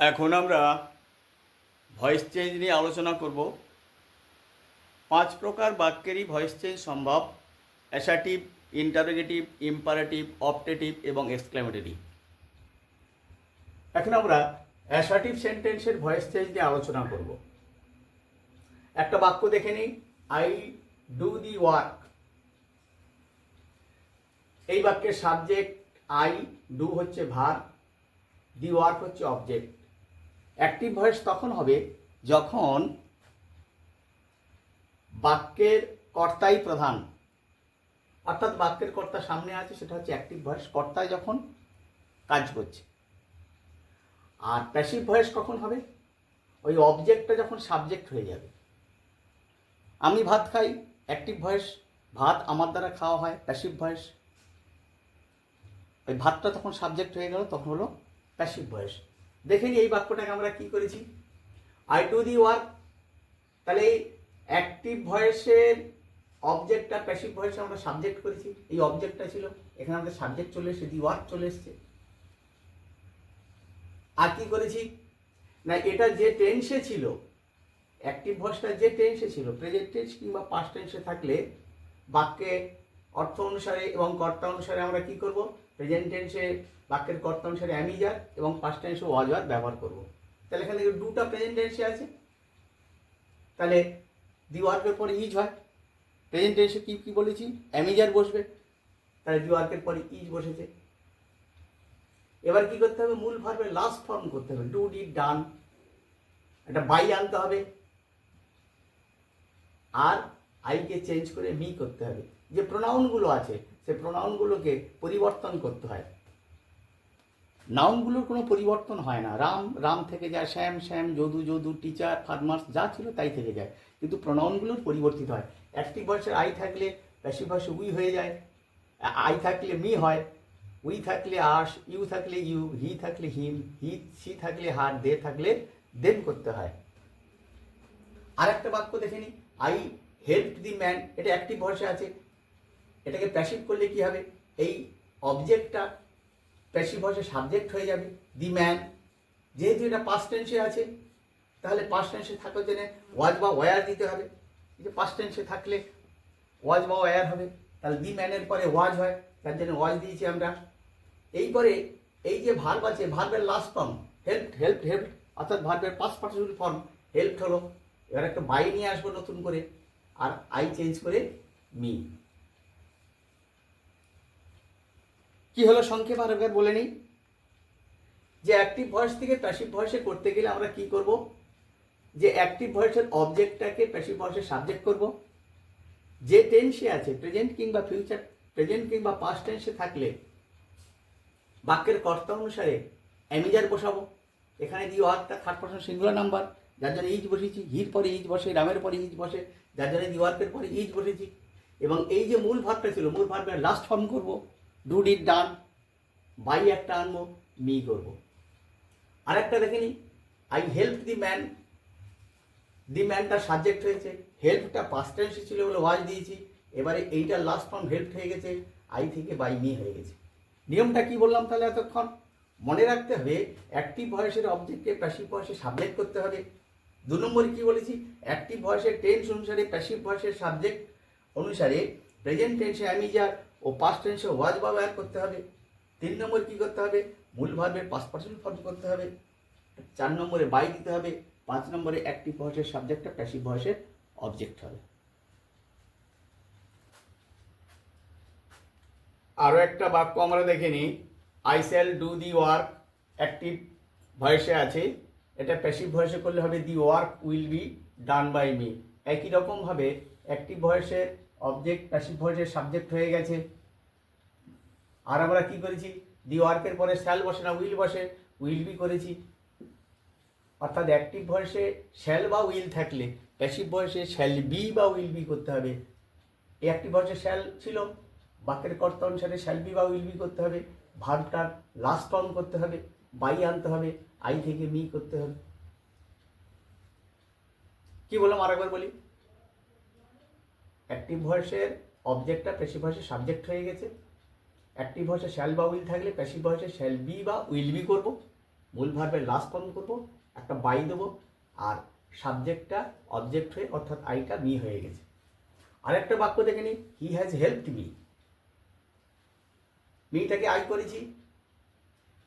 এখন আমরা voice change নিয়ে আলোচনা করব। 5 প্রকার বাক্যেরই ভয়েস চেঞ্জ সম্ভব: অ্যাসার্টিভ, ইন্টারোগেটিভ, ইম্পারেটিভ, অপটেটিভ এবং এক্সক্লেমেটরি। এখন আমরা অ্যাসার্টিভ সেন্টেন্সের ভয়েস চেঞ্জ নিয়ে আলোচনা করব। একটা বাক্য দেখে নিই, আই ডু দি ওয়ার্ক। এই বাক্যের সাবজেক্ট আই, ডু হচ্ছে ভার্ব, দি ওয়ার্ক হচ্ছে অবজেক্ট। অ্যাক্টিভ ভয়েস তখন হবে যখন বাক্যের কর্তাই প্রধান, অর্থাৎ বাক্যের কর্তা সামনে আছে, সেটা হচ্ছে অ্যাক্টিভ ভয়েস, কর্তায় যখন কাজ করছে। আর প্যাসিভ ভয়েস কখন হবে? ওই অবজেক্টটা যখন সাবজেক্ট হয়ে যাবে। আমি ভাত খাই, অ্যাক্টিভ ভয়েস, ভাত আমার দ্বারা খাওয়া হয়, প্যাসিভ ভয়েস। ওই ভাতটা তখন সাবজেক্ট হয়ে গেল, তখন হলো প্যাসিভ ভয়েস। দেখে নিই এই বাক্যটাকে আমরা কি করেছি, আই ডু দি ওয়ার্ক। তাহলে এই অ্যাক্টিভ ভয়েসের অবজেক্টটা প্যাসিভ ভয়েসে আমরা সাবজেক্ট করেছি, এই অবজেক্টটা ছিল, এখানে আমাদের সাবজেক্ট চলে এসেছে, দি ওয়ার্ক চলে এসছে। আর কি করেছি না, এটা যে টেন্সে ছিল, অ্যাক্টিভ ভয়েসটা যে টেন্সে ছিল, প্রেজেন্ট টেন্স কিংবা পাস্ট টেন্সে থাকলে বাক্যে অর্থ অনুসারে এবং কর্তা অনুসারে আমরা কি করব, প্রেজেন্ট টেন্সে বাক্যের কর্তা অনুসারে অ্যামিজার এবং পাস্ট টেন্সে ওয়াজ ওয়ার ব্যবহার করব। তাহলে এখানে দুটা প্রেজেন্ট টেন্সে আছে, তাহলে দি ওয়ার্কের পরে ইজ হয়। প্রেজেন্ট টেন্সে কি কি বলেছি, অ্যামিজার বসবে, তাহলে দি ওয়ার্কের পরে ইজ বসেছে। এবার কি করতে হবে, মূল ভার্বের লাস্ট ফর্ম করতে হবে, ডু, ডিড, ডান। একটা বাই আনতে হবে, আর আইকে চেঞ্জ করে মি করতে হবে। যে প্রোনাউনগুলো আছে সে প্রোনাউনগুলোকে পরিবর্তন করতে হয়। নাউনগুলোর কোনো পরিবর্তন হয় না, রাম রাম থেকে যায়, শ্যাম শ্যাম, যদু যদু, টিচার ফার্মার্স, যা ছিল তাই থেকে যায়, কিন্তু প্রোনাউনগুলোর পরিবর্তিত হয়। অ্যাক্টিভ ভয়েসের আই থাকলে প্যাসিভ ভয়েসে উই হয়ে যায়, আই থাকলে মি হয়, উই থাকলে আস, ইউ থাকলে ইউ, হি থাকলে হিম, সি থাকলে হার, দে থাকলে দেম করতে হয়। আর একটা বাক্য দেখে নিই, আই হেল্প দি ম্যান, এটা অ্যাক্টিভ ভয়েসে আছে, এটাকে প্যাসিভ করলে কি হবে, এই অবজেক্টটা প্যাসিভ ভয়েসে সাবজেক্ট হয়ে যাবে, দি ম্যান। যেহেতু এটা পাস্ট টেন্সে আছে, তাহলে পাস্ট টেন্সে থাকার জন্য ওয়াজ বা ওয়ার দিতে হবে। এই যে পাস্ট টেন্সে থাকলে ওয়াজ বা ওয়ার হবে, তাহলে দি ম্যানের পরে ওয়াজ হয়, তার জন্য ওয়াজ দিয়েছি আমরা। এই পরে এই যে ভার্ব আছে, ভার্বের last form help, help help, অর্থাৎ ভার্বের পাস্ট পার্টিসিপল ফর্ম হেল্প হলো। এবার একটা বাই নিয়ে আসবো নতুন করে, আর আই চেঞ্জ করে মি। কি হলো সংক্ষেপ আর একবার বলে নিই, যে অ্যাক্টিভ ভয়েস থেকে প্যাসিভ ভয়েসে করতে গেলে আমরা কি করব, যে অ্যাক্টিভ ভয়েসের অবজেক্টটাকে প্যাসিভ ভয়েসে সাবজেক্ট করব। যে টেন্সে আছে, প্রেজেন্ট কিংবা ফিউচার, প্রেজেন্ট কিংবা পাস্ট টেন্সে থাকলে বাক্যের কর্তা অনুসারে অ্যামিজার বসাবো। এখানে দি ওয়ার্কটা থার্ড পারসন সিঙ্গুলার নাম্বার, যার জন্য ইজ বসেছি, হির পরে ইজ বসে, রামের পরে ইজ বসে, যার জন্য দি ওয়ার্কের পরে ইজ বসেছি। এবং এই যে মূল ভার্বটা ছিল, মূল ভার্বের লাস্ট ফর্ম করব, ডু, ডিড, ডান, বাই একটা আনবো, মি করব। আর একটা দেখে নিই, I help the man, the ম্যানটা সাবজেক্ট হয়েছে, হেল্পটা পাস্ট টেন্সে ছিল বলে ওয়াজ দিয়েছি, এবারে এইটার লাস্ট ফর্ম হেল্প হয়ে গেছে, আই থেকে বাই মি হয়ে গেছে। নিয়মটা কি বললাম তাহলে এতক্ষণ? মনে রাখতে হবে, অ্যাক্টিভ ভয়েসের অবজেক্টকে প্যাসিভ ভয়েসে সাবজেক্ট করতে হবে। 2 নম্বরে কি বলেছি, অ্যাক্টিভ ভয়েসের টেন্স অনুসারে, প্যাসিভ ভয়েসের সাবজেক্ট অনুসারে প্রেজেন্ট টেন্সে অ্যামিজার ও পাস্ট টেন্সে ওয়াজ বা ওয়্যার করতে হবে। 3 নম্বর কি করতে হবে, মূল ভার্বের পাস্ট পার্টিসিপল ফর্ম করতে হবে। 4 নম্বরে বাই দিতে হবে। 5 নম্বরে অ্যাক্টিভ ভয়েসের সাবজেক্টটা প্যাসিভ ভয়েসের অবজেক্ট হবে। আরও একটা বাক্য আমরা দেখে নিই, I shall do the work, active ভয়েসে আছে, এটা প্যাসিভ ভয়েসে করলে হবে the work will be done by me. একই রকমভাবে অ্যাক্টিভ ভয়েসের অবজেক্ট প্যাসিভ ভয়েসের সাবজেক্ট হয়ে গেছে। আর আমরা কি করেছি, দি ওয়ার্কের পরে শ্যাল বসে না উইল বসে, উইল বি করেছি। অর্থাৎ অ্যাক্টিভ ভয়েসে শ্যাল বা উইল থাকলে প্যাসিভ ভয়েসে শ্যাল বি বা উইল বি করতে হবে। এই অ্যাক্টিভ ভয়েসে শ্যাল ছিল, বাক্যের কর্তা অনুসারে শ্যাল বি বা উইল বি করতে হবে, ভার্বটার লাস্ট ফর্ম করতে হবে, বাই আনতে হবে, আই থেকে মি করতে হবে। কি বললাম আরেকবার বলি, অ্যাক্টিভ ভয়েসের অবজেক্টটা প্যাসিভ ভয়েসে সাবজেক্ট হয়ে গেছে। অ্যাক্টিভ ভয়েসে শ্যাল বা উইল থাকলে প্যাসিভ ভয়েসে শ্যাল বি বা উইল বি করব। মূল ভার্বের লাস্ট ফর্ম করবো, একটা বাই দেবো, আর সাবজেক্টটা অবজেক্ট হয়ে অর্থাৎ আইটা মি হয়ে গেছে। আরেকটা বাক্য দেখে নিই, হি হ্যাজ হেল্পড মি, মিটাকে আই করেছি।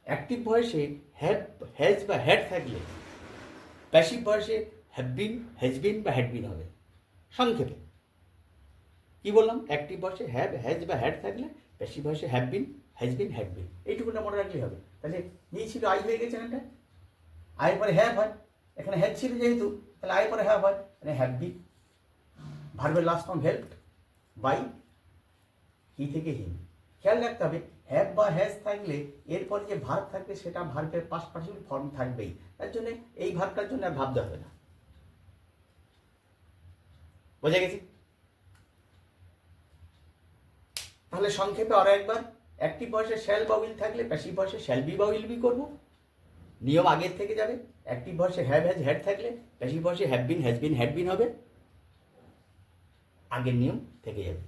অ্যাক্টিভ ভয়েসে হ্যাভ, হ্যাজ বা হ্যাড থাকলে প্যাসিভ ভয়েসে হ্যাভ বিন, হ্যাজ বিন বা হ্যাড বিন হবে। সংক্ষেপে কি বললাম, অ্যাক্টিভ ভয়েসে হ্যাভ, হ্যাজ বা হ্যাড থাকলে প্যাসিভ ভয়েসে have been, has been, had been, এইটুকুটা মনে রাখলেই হবে। তাহলে মি ছিল আই হয়ে গেছে এখানটা, আয়ের পরে হ্যাভ হয়, এখানে হ্যাজ ছিল যেহেতু তাহলে আয়ের পরে হ্যাভ হয়, মানে হ্যাভ বিন। ভার্বের লাস্ট ফর্ম হেল্পড বাই, হি থেকে হিম। খেয়াল রাখতে হবে হ্যাভ বা হ্যাজ থাকলে এরপরে যে ভার্ব থাকবে সেটা ভার্বের পাস্ট পার্টিসিপল ফর্ম থাকবেই, তার জন্য এই ভার্বটার জন্য আর ভাবতে হবে না। বোঝা গেছে? তাহলে সংক্ষেপে আরো একবার, অ্যাক্টিভ ভয়েসে শ্যাল বা উইল থাকলে প্যাসিভ ভয়েসে শ্যাল বি বা উইল বি করবো। নিয়ম আগের থেকে যাবে, অ্যাক্টিভ ভয়েসে হ্যাভ, হ্যাজ, হ্যাড থাকলে প্যাসিভ ভয়েসে have been, has been, had been হবে, আগের নিয়ম থেকে যাবে।